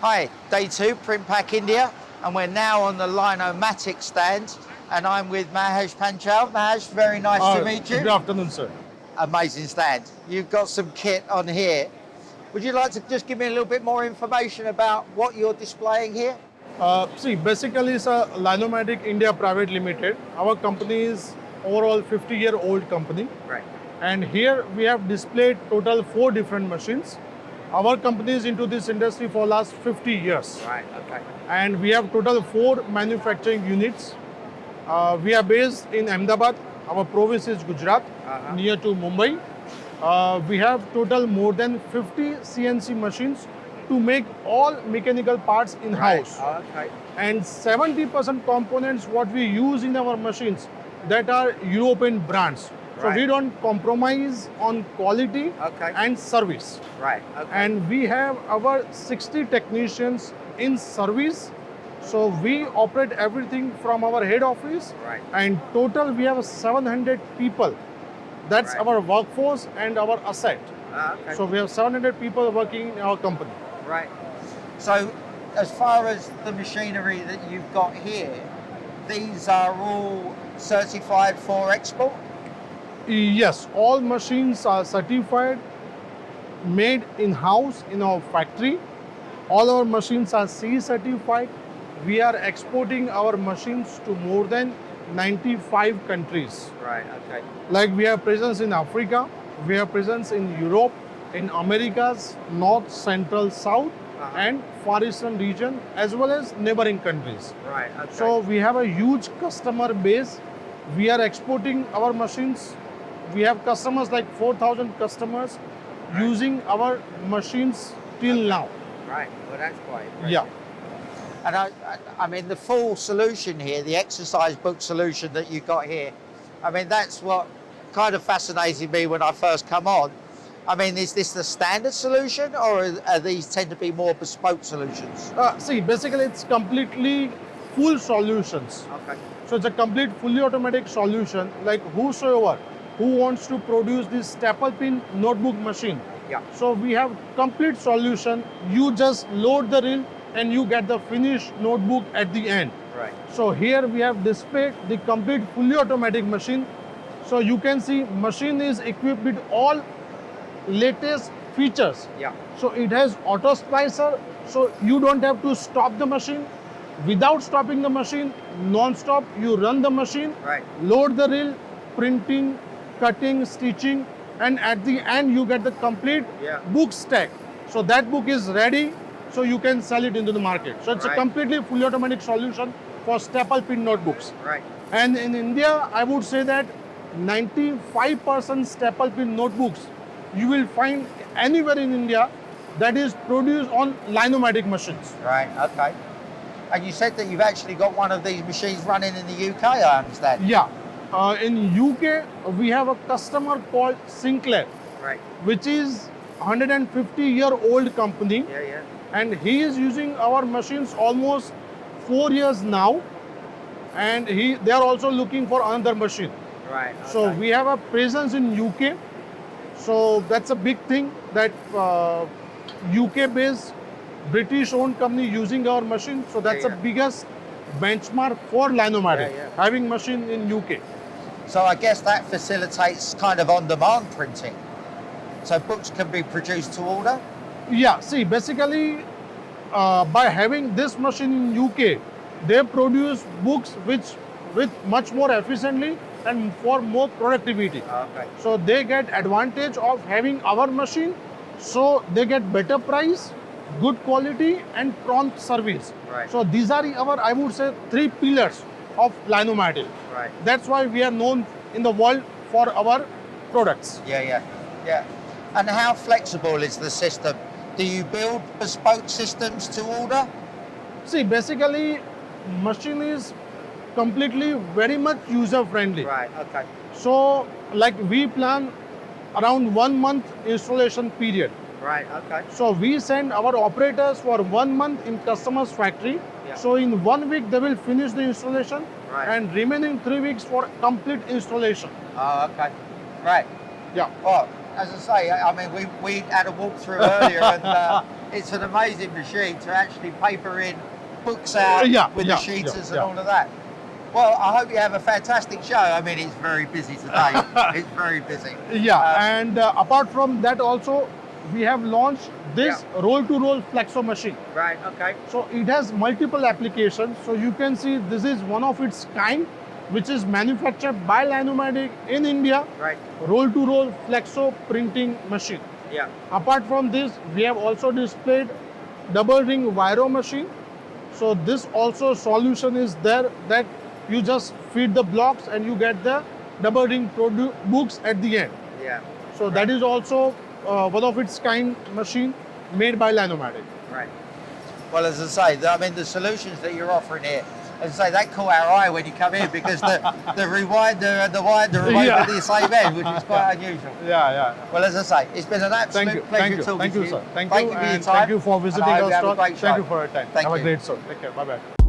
Hi, day two, Printpack India, and we're now on the Lineomatic stand, and I'm with Mahesh Panchal. Mahesh, very nice to meet you. Good afternoon, sir. Amazing stand. You've got some kit on here. Would you like to just give me a little bit more information about what you're displaying here? Basically, it's a Lineomatic India Private Limited. Our company is overall 50-year-old company. Right. And here we have displayed total 4 different machines. Our company is into this industry for last 50 years. Right, okay. And we have total 4 manufacturing units. We are based in Ahmedabad. Our province is Gujarat, near to Mumbai. We have total more than 50 CNC machines to make all mechanical parts in-house. Right. Okay. And 70% components what we use in our machines that are European brands. So Right. we don't compromise on quality Okay. and service. Right, okay. And we have our 60 technicians in service. So we operate everything from our head office. Right. And total we have 700 people. That's Right. our workforce and our asset. Okay. So we have 700 people working in our company. Right. So, as far as the machinery that you've got here, these are all certified for export? Yes, all machines are certified, made in-house in our factory. All our machines are CE certified. We are exporting our machines to more than 95 countries. Right, okay. Like we have presence in Africa, we have presence in Europe, in Americas, North, Central, South, and Far Eastern region, as well as neighboring countries. Right, okay. So we have a huge customer base. We are exporting our machines. We have customers like 4,000 customers using our machines till now. Right, well that's quite impressive. Yeah. And I mean, the full solution here, the exercise book solution that you got here, I mean, that's what kind of fascinated me when I first come on. I mean, is this the standard solution, or are these tend to be more bespoke solutions? Basically it's completely full solutions. Okay. So it's a complete fully automatic solution. Like whosoever who wants to produce this staple pin notebook machine. Yeah. So we have complete solution. You just load the reel and you get the finished notebook at the end. Right. So here we have displayed the complete fully automatic machine. So you can see machine is equipped with all latest features. Yeah. So it has auto splicer, so you don't have to stop the machine. Without stopping the machine, non-stop, you run the machine, Right. load the reel, printing, cutting, stitching, and at the end you get the complete Yeah. book stack. So that book is ready, so you can sell it into the market. So it's Right. a completely fully automatic solution for staple pin notebooks. Right. And in India, I would say that 95% staple pin notebooks you will find anywhere in India that is produced on Lineomatic machines. Right, okay. And you said that you've actually got one of these machines running in the UK, I understand. Yeah. In UK, we have a customer called Sinclair, Right. which is 150-year-old company, Yeah. and he is using our machines almost 4 years now, and they are also looking for another machine. Right. So we have a presence in UK. So that's a big thing that UK-based British-owned company using our machine. So that's Yeah. the biggest benchmark for Lineomatic, Yeah. having machine in UK. So I guess that facilitates kind of on-demand printing. So books can be produced to order? Yeah, see, basically by having this machine in UK, they produce books with much more efficiently and for more productivity. Okay. So they get advantage of having our machine. So they get better price, good quality, and prompt service. Right. So these are our, I would say, 3 pillars of Lineomatic. Right. That's why we are known in the world for our products. Yeah. And how flexible is the system? Do you build bespoke systems to order? See, basically, machine is completely very much user friendly. Right, okay. So like we plan around 1 month installation period. Right, okay. So we send our operators for 1 month in customer's factory. Yeah. So in 1 week they will finish the installation, Right. and remaining 3 weeks for complete installation. Oh, okay. Right. Yeah. Well, as I say, I mean, we had a walkthrough earlier, and it's an amazing machine to actually paper in books out with the sheeters and all of that. Well, I hope you have a fantastic show. I mean, it's very busy today. It's very busy. And apart from that also, we have launched this roll-to-roll flexo machine. Right, okay. So it has multiple applications. So you can see this is one of its kind, which is manufactured by Lineomatic in India. Right. Roll-to-roll flexo printing machine. Yeah. Apart from this, we have also displayed double ring Viro machine. So this also solution is there that you just feed the blocks and you get the double ring books at the end. Yeah. So that is also one of its kind machine made by Lineomatic. Right. Well, as I say, I mean, the solutions that you're offering here, as I say, that caught our eye when you come in because the rewinder and the winder are both at the same end, which is quite unusual. Well, as I say, it's been an absolute pleasure talking to you. Thank you, sir. Thank you for your time. Thank you for visiting our store. Thank Thank you for your time. Thank have you. a great store. Take care. Bye-bye.